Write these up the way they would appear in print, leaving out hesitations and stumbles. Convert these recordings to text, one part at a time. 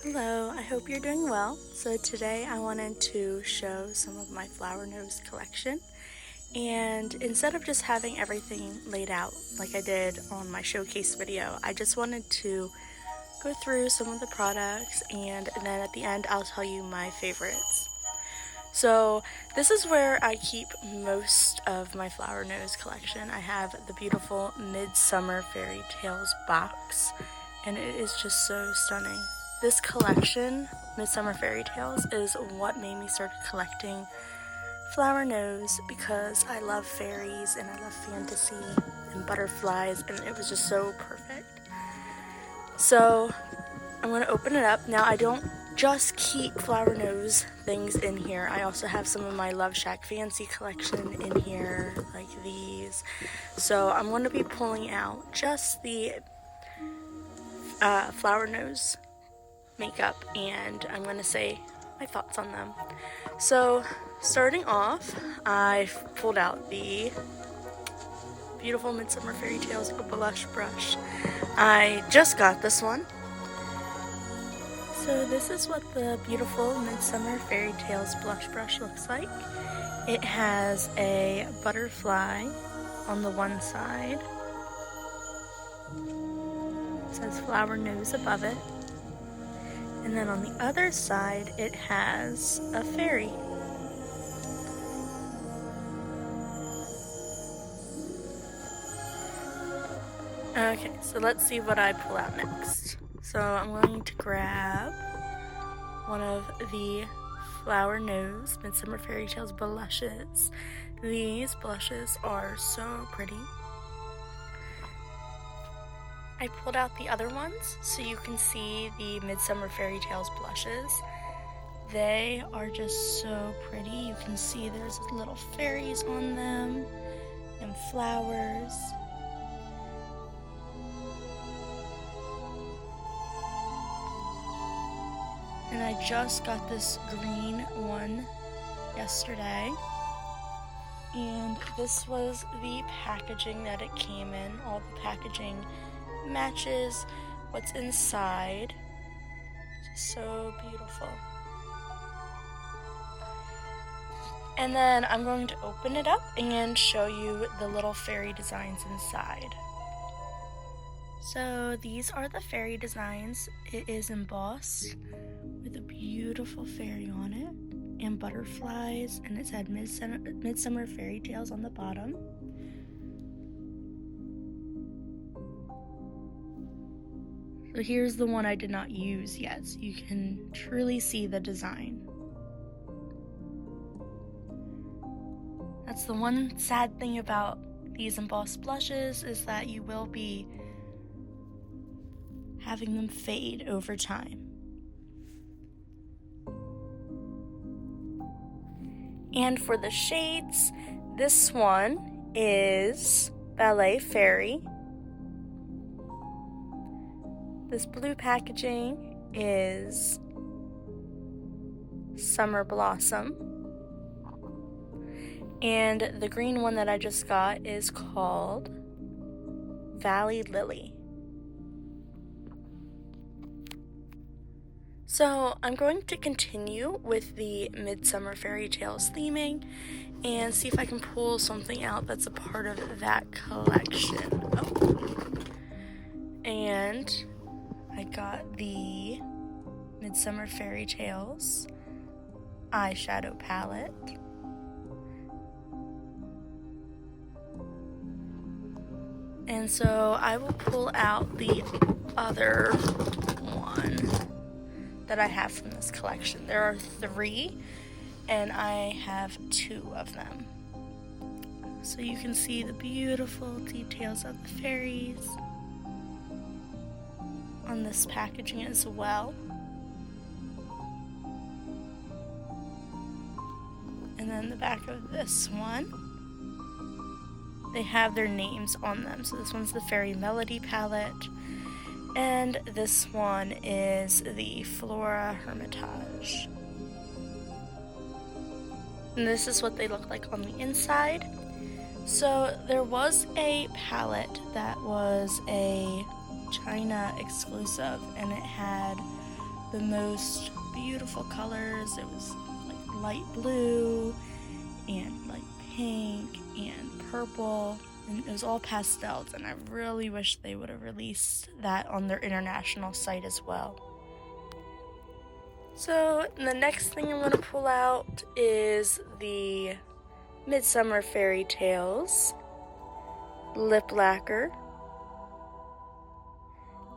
Hello, I hope you're doing well. So today I wanted to show some of my flower nose collection. And instead of just having everything laid out like I did on my showcase video, I just wanted to go through some of the products and then at the end I'll tell you my favorites. So this is where I keep most of my flower nose collection. I have the beautiful Midsummer Fairytales box, and it is just so stunning. This collection, Midsummer Fairytales, is what made me start collecting flower nose because I love fairies and I love fantasy and butterflies, and it was just so perfect. So I'm going to open it up. Now I don't just keep flower nose things in here. I also have some of my Love Shack Fancy collection in here, like these. So I'm going to be pulling out just the flower nose makeup, and I'm going to say my thoughts on them. So starting off, I pulled out the beautiful Midsummer Fairytales blush brush. I just got this one. So this is what the beautiful Midsummer Fairytales blush brush looks like. It has a butterfly on the one side. It says flower nose above it. And then on the other side, it has a fairy. Okay, so let's see what I pull out next. So I'm going to grab one of the flower nose Midsummer Fairytales blushes. These blushes are so pretty. I pulled out the other ones so you can see the Midsummer Fairytales blushes. They are just so pretty. You can see there's little fairies on them and flowers. And I just got this green one yesterday. And this was the packaging that it came in. All the packaging matches what's inside. It's so beautiful. And then I'm going to open it up and show you the little fairy designs inside. So these are the fairy designs. It is embossed with a beautiful fairy on it and butterflies, and it said Midsummer Fairytales on the bottom. So here's the one I did not use yet, so you can truly see the design. That's the one sad thing about these embossed blushes, is that you will be having them fade over time. And for the shades, this one is Ballet Fairy. This blue packaging is Summer Blossom. And the green one that I just got is called Valley Lily. So I'm going to continue with the Midsummer Fairytales theming and see if I can pull something out that's a part of that collection. And I got the Midsummer Fairytales eyeshadow palette. And so I will pull out the other one that I have from this collection. There are 3, and I have 2 of them. So you can see the beautiful details of the fairies on this packaging as well. And then the back of this one, they have their names on them. So this one's the Fairy Melody palette, and this one is the Flora Hermitage. And this is what they look like on the inside. So there was a palette that was a China exclusive, and it had the most beautiful colors. It was like light blue and like pink and purple, and it was all pastels, and I really wish they would have released that on their international site as well. So the next thing I'm going to pull out is the Midsummer Fairytales lip lacquer.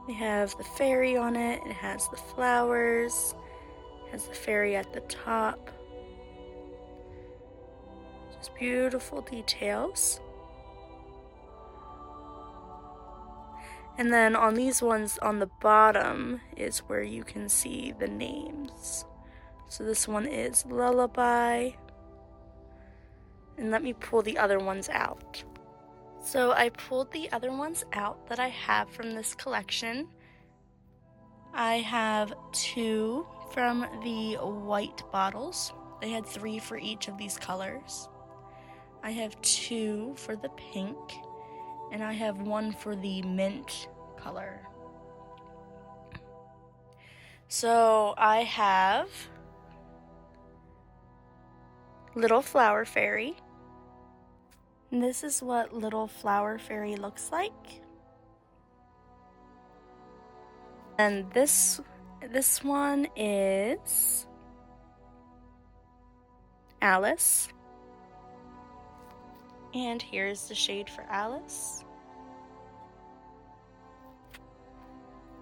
We have the fairy on it, it has the flowers, it has the fairy at the top. Just beautiful details. And then on these ones on the bottom is where you can see the names. So this one is Lullaby. And let me pull the other ones out. So I pulled the other ones out that I have from this collection. I have 2 from the white bottles. They had 3 for each of these colors. I have 2 for the pink, and I have 1 for the mint color. So I have Little Flower Fairy. And this is what Little Flower Fairy looks like. And this one is Alice. And here's the shade for Alice.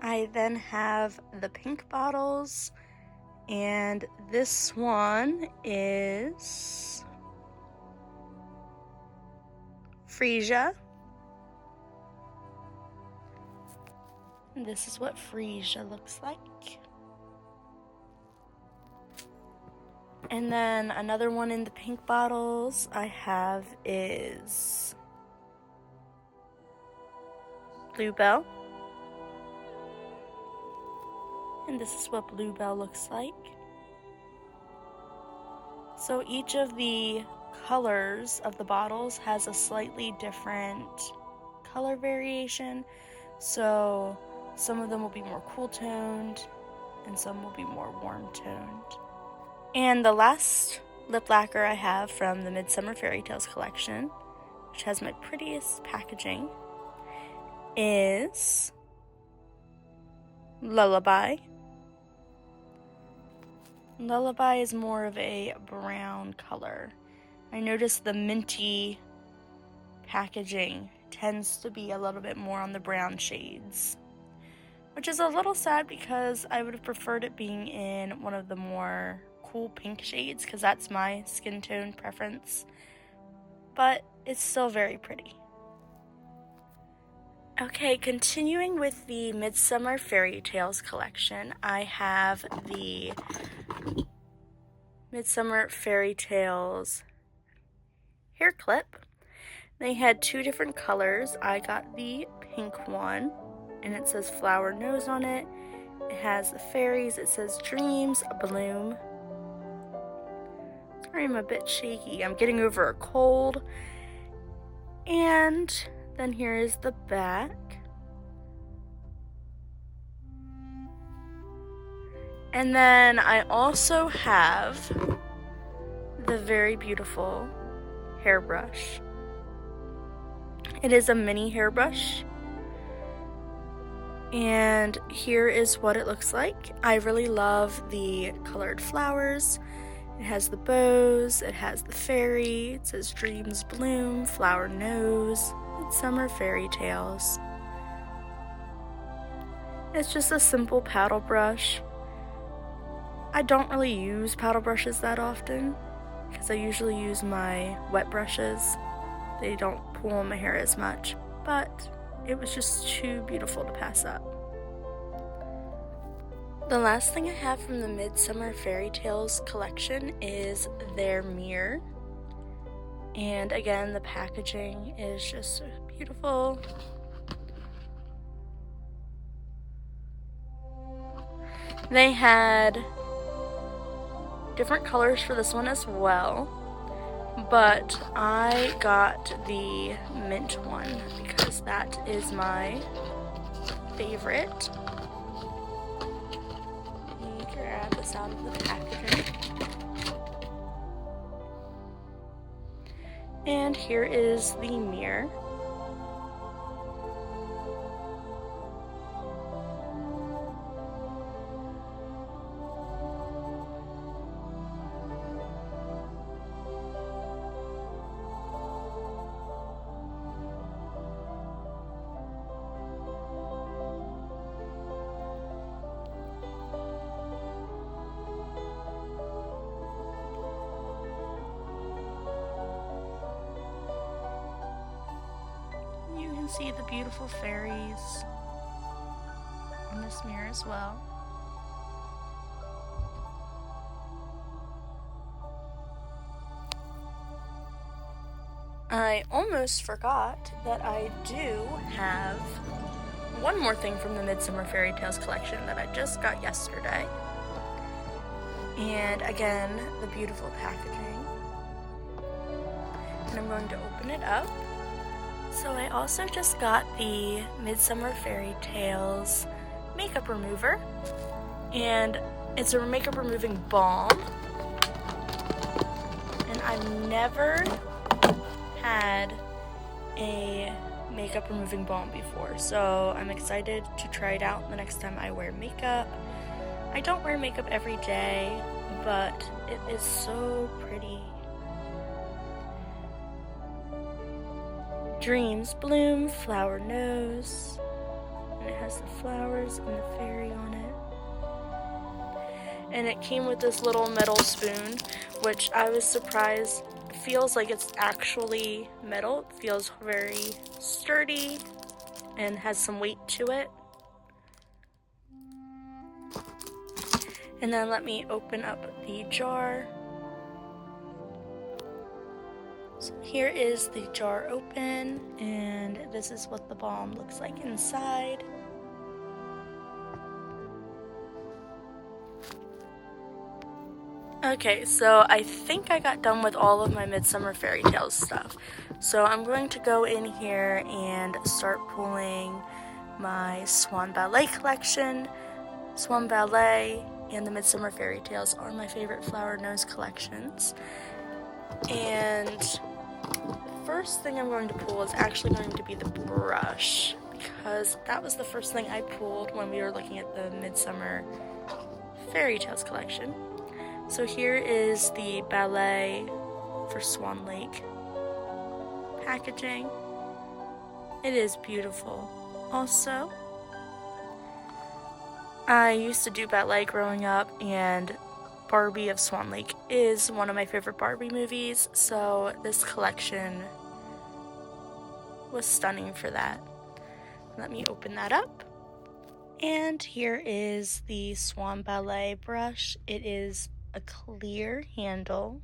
I then have the pink bottles, and this one is Freesia. And this is what Freesia looks like. And then another one in the pink bottles I have is Bluebell. And this is what Bluebell looks like. So each of the colors of the bottles has a slightly different color variation. So some of them will be more cool toned and some will be more warm toned. And the last lip lacquer I have from the Midsummer Fairytales collection, which has my prettiest packaging, is Lullaby. Lullaby is more of a brown color. I noticed the minty packaging tends to be a little bit more on the brown shades, which is a little sad because I would have preferred it being in one of the more cool pink shades because that's my skin tone preference, but it's still very pretty. Okay, continuing with the Midsummer Fairytales collection, I have the Midsummer Fairytales hair clip. They had 2 different colors. I got the pink one, and it says flower nose on it. It has the fairies. It says dreams bloom. Sorry, I'm a bit shaky. I'm getting over a cold. And then here is the back. And then I also have the very beautiful hairbrush. It is a mini hairbrush. And here is what it looks like. I really love the colored flowers. It has the bows, it has the fairy, it says dreams bloom, flower nose, Midsummer Fairytales. It's just a simple paddle brush. I don't really use paddle brushes that often because I usually use my wet brushes. They don't pull on my hair as much, but it was just too beautiful to pass up. The last thing I have from the Midsummer Fairytales collection is their mirror. And again, the packaging is just beautiful. They had different colors for this one as well, but I got the mint one because that is my favorite. this out of the packaging. And here is the mirror. You can see the beautiful fairies on this mirror as well. I almost forgot that I do have one more thing from the Midsummer Fairytales collection that I just got yesterday. And again, the beautiful packaging. And I'm going to open it up. So I also just got the Midsummer Fairytales makeup remover. And it's a makeup removing balm. And I've never had a makeup removing balm before, so I'm excited to try it out the next time I wear makeup. I don't wear makeup every day, but it is so pretty. Dreams bloom, flower nose, and it has the flowers and the fairy on it. And it came with this little metal spoon, which I was surprised feels like it's actually metal. It feels very sturdy and has some weight to it. And then let me open up the jar. So here is the jar open, and this is what the balm looks like inside. Okay, so I think I got done with all of my Midsummer Fairytales stuff. So I'm going to go in here and start pulling my Swan Ballet collection. Swan Ballet and the Midsummer Fairytales are my favorite flower nose collections. And the first thing I'm going to pull is actually going to be the brush, because that was the first thing I pulled when we were looking at the Midsummer Fairytales collection. So here is the Ballet for Swan Lake packaging. It is beautiful. Also, I used to do ballet growing up, and Barbie of Swan Lake is one of my favorite Barbie movies, so this collection was stunning for that. Let me open that up. And here is the Swan Ballet brush. It is a clear handle,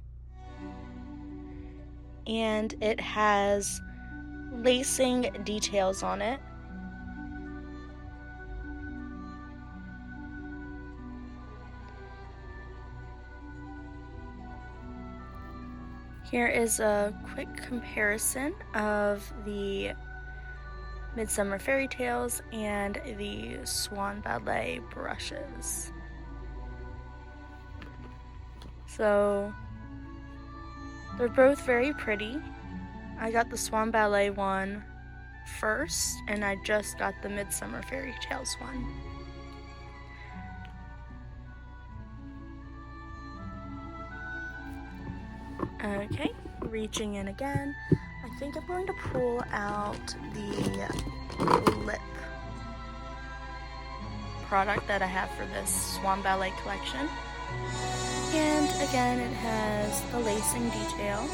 and it has lacing details on it. Here is a quick comparison of the Midsummer Fairytales and the Swan Ballet brushes. So they're both very pretty. I got the Swan Ballet one first, and I just got the Midsummer Fairytales one. Okay, reaching in again. I think I'm going to pull out the lip product that I have for this Swan Ballet collection. And again, it has the lacing detail,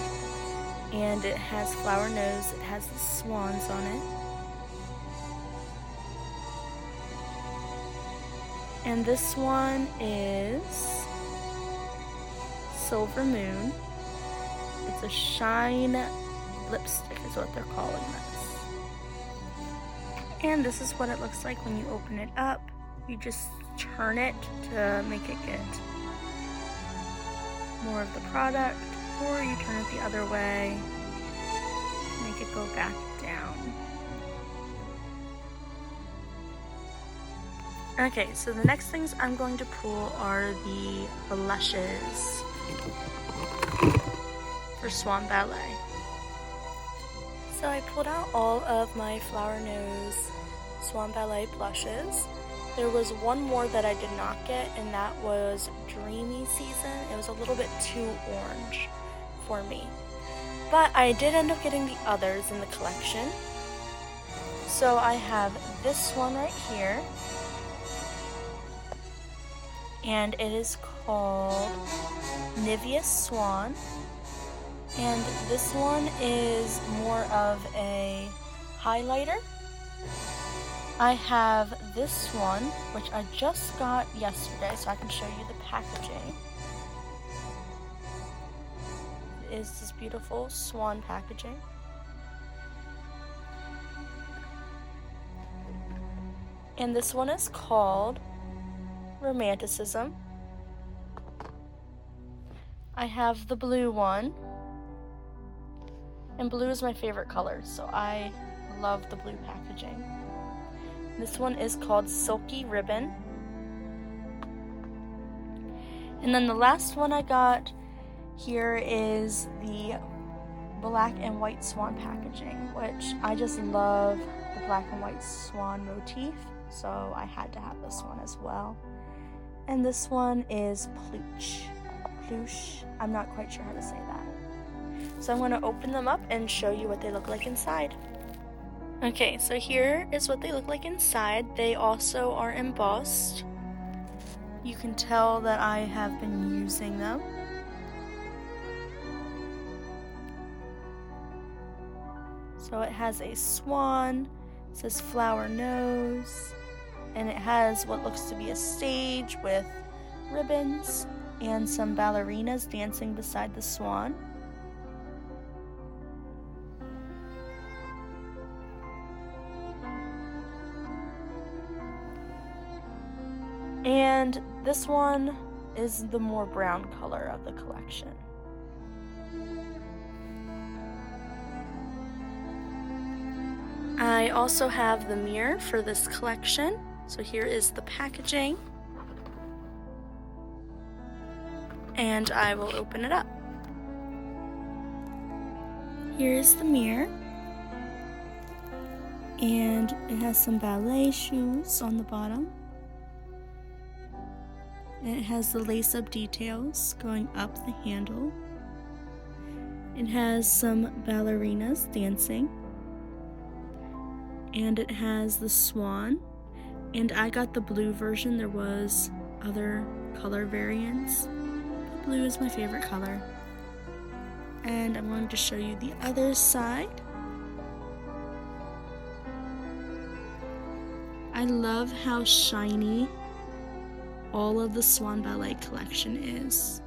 and it has flower nose. It has the swans on it. And this one is Silver Moon. It's a shine lipstick is what they're calling this. And this is what it looks like when you open it up. You just turn it to make it get more of the product, or you turn it the other way, make it go back down. Okay, so the next things I'm going to pull are the blushes for Swan Ballet. So I pulled out all of my Flower Nose Swan Ballet blushes. There was one more that I did not get, and that was Dreamy Season. It was a little bit too orange for me. But I did end up getting the others in the collection. So I have this one right here, and it is called Niveus Swan. And this one is more of a highlighter. I have this one, which I just got yesterday, so I can show you the packaging. It is this beautiful swan packaging. And this one is called Romanticism. I have the blue one. And blue is my favorite color, so I love the blue packaging. This one is called Silky Ribbon. And then the last one I got here is the black and white swan packaging, which I just love the black and white swan motif, so I had to have this one as well. And this one is Ploosh. I'm not quite sure how to say that. So I'm going to open them up and show you what they look like inside. Okay, so here is what they look like inside. They also are embossed. You can tell that I have been using them. So it has a swan, it says Flower Nose, and it has what looks to be a stage with ribbons and some ballerinas dancing beside the swan. And this one is the more brown color of the collection. I also have the mirror for this collection. So here is the packaging. And I will open it up. Here is the mirror. And it has some ballet shoes on the bottom. And it has the lace-up details going up the handle. It has some ballerinas dancing. And it has the swan. And I got the blue version. There was other color variants. But blue is my favorite color. And I'm going to show you the other side. I love how shiny all of the Swan Ballet collection is.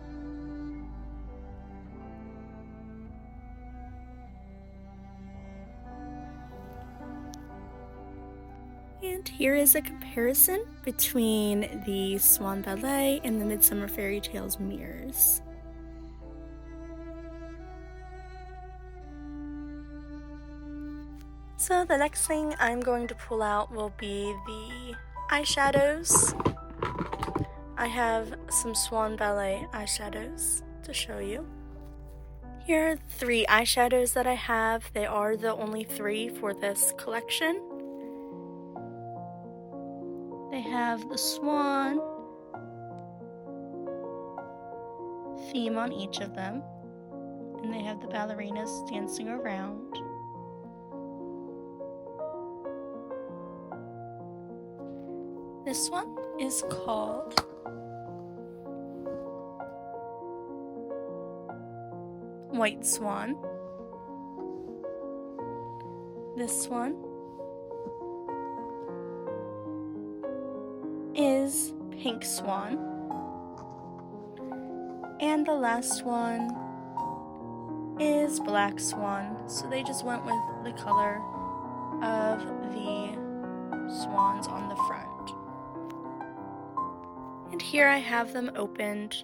And here is a comparison between the Swan Ballet and the Midsummer Fairytales mirrors. So the next thing I'm going to pull out will be the eyeshadows. I have some Swan Ballet eyeshadows to show you. Here are the 3 eyeshadows that I have. They are the only 3 for this collection. They have the swan theme on each of them, and they have the ballerinas dancing around. This one is called White Swan. This one is Pink Swan. And the last one is Black Swan. So they just went with the color of the swans on the front. And here I have them opened.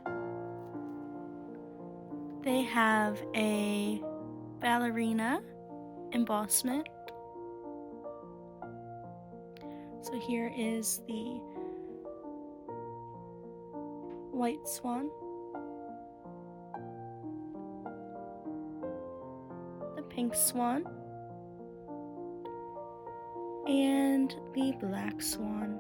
They have a ballerina embossment. So here is the white swan, the pink swan, and the black swan.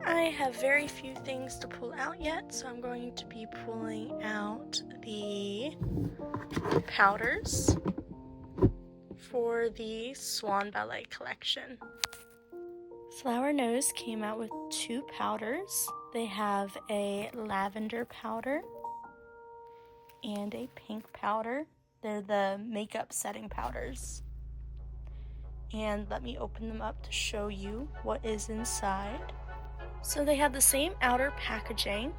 I have very few things to pull out yet, so I'm going to be pulling out the powders for the Swan Ballet collection. Flower Nose came out with 2 powders. They have a lavender powder and a pink powder. They're the makeup setting powders. And let me open them up to show you what is inside. So they have the same outer packaging,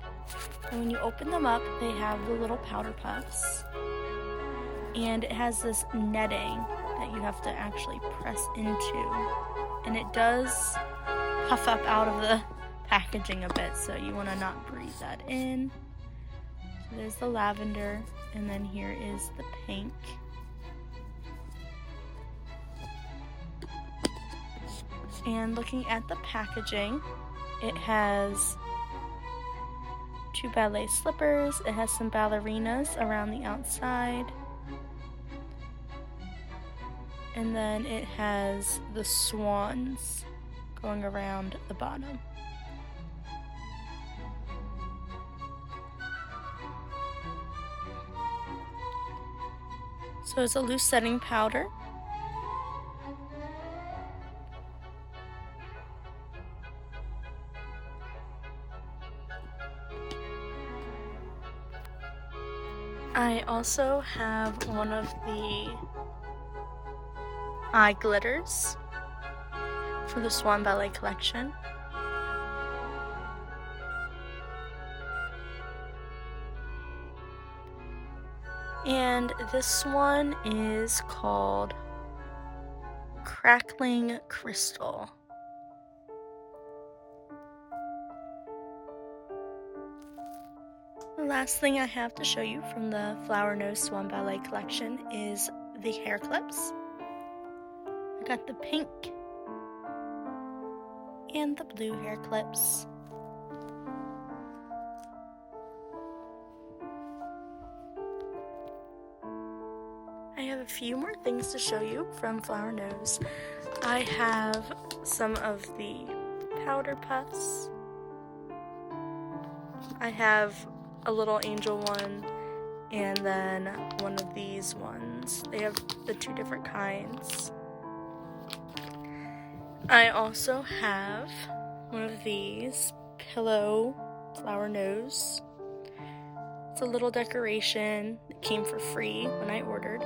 and when you open them up, they have the little powder puffs. And it has this netting that you have to actually press into. And it does puff up out of the packaging a bit, so you want to not breathe that in. So there's the lavender, and then here is the pink. And looking at the packaging, it has 2 ballet slippers, it has some ballerinas around the outside, and then it has the swans going around the bottom. So it's a loose setting powder. I also have one of the eye glitters for the Swan Ballet collection. And this one is called Crackling Crystal. The last thing I have to show you from the Flower Nose Swan Ballet collection is the hair clips. I got the pink and the blue hair clips. I have a few more things to show you from Flower Nose. I have some of the powder puffs. I have a little angel one, and then one of these ones. They have the 2 different kinds. I also have one of these pillow Flower Nose. It's a little decoration that came for free when I ordered.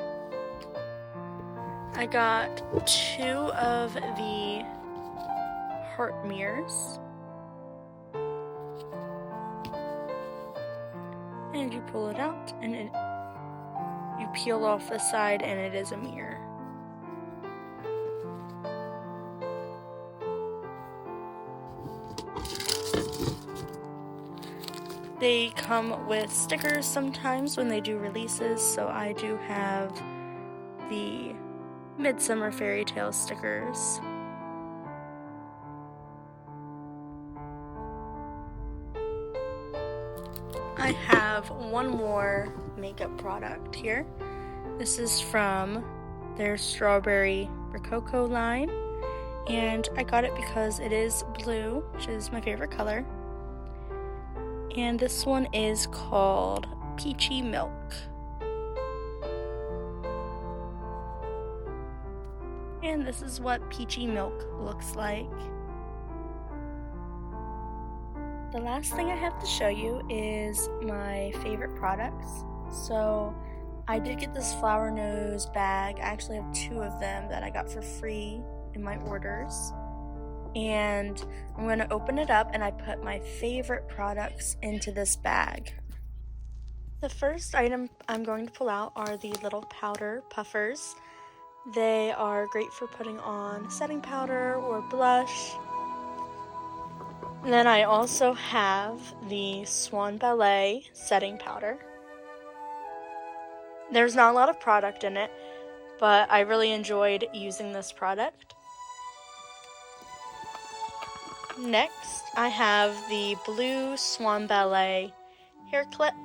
I got 2 of the heart mirrors. And you pull it out, and you peel off the side, and it is a mirror. They come with stickers sometimes when they do releases, so I do have the Midsummer Fairytales stickers. I have one more makeup product here. This is from their Strawberry Rococo line, and I got it because it is blue, which is my favorite color. And this one is called Peachy Milk. And this is what Peachy Milk looks like. The last thing I have to show you is my favorite products. So I did get this Flower Nose bag. I actually have 2 of them that I got for free in my orders. And I'm going to open it up, and I put my favorite products into this bag. The first item I'm going to pull out are the little powder puffers. They are great for putting on setting powder or blush. And then I also have the Swan Ballet setting powder. There's not a lot of product in it, but I really enjoyed using this product. Next, I have the blue Swan Ballet hair clip.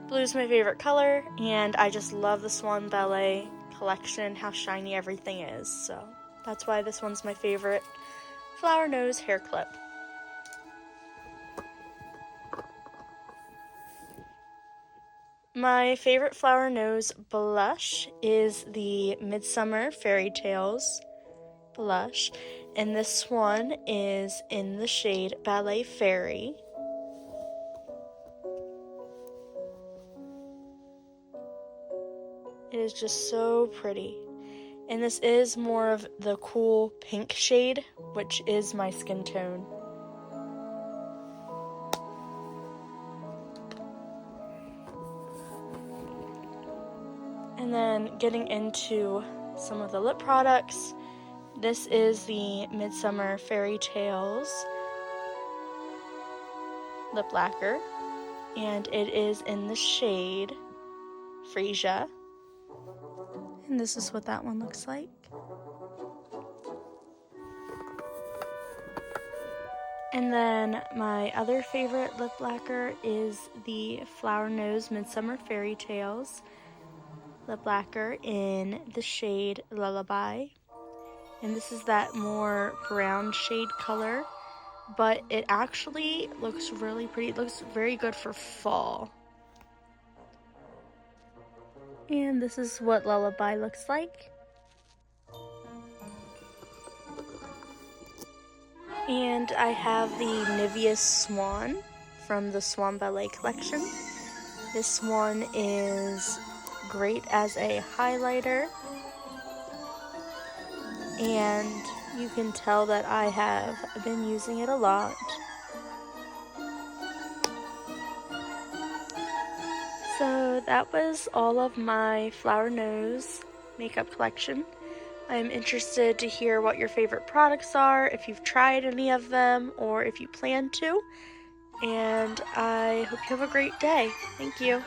Blue is my favorite color, and I just love the Swan Ballet collection, how shiny everything is. So that's why this one's my favorite flower nose hair clip. My favorite flower nose blush is the Midsummer Fairytales blush, and this one is in the shade Ballet Fairy. It is just so pretty. And this is more of the cool pink shade, which is my skin tone. And then getting into some of the lip products, this is the Midsummer Fairytales lip lacquer, and it is in the shade Freesia. And this is what that one looks like. And then my other favorite lip lacquer is the Flower Nose Midsummer Fairytales lip lacquer in the shade Lullaby. And this is that more brown shade color, but it actually looks really pretty. It looks very good for fall. And this is what Lullaby looks like. And I have the Nivea Swan from the Swan Ballet collection. This one is great as a highlighter, and you can tell that I have been using it a lot. So that was all of my flower nose makeup collection. I'm interested to hear what your favorite products are, if you've tried any of them, or if you plan to. And I hope you have a great day. Thank you.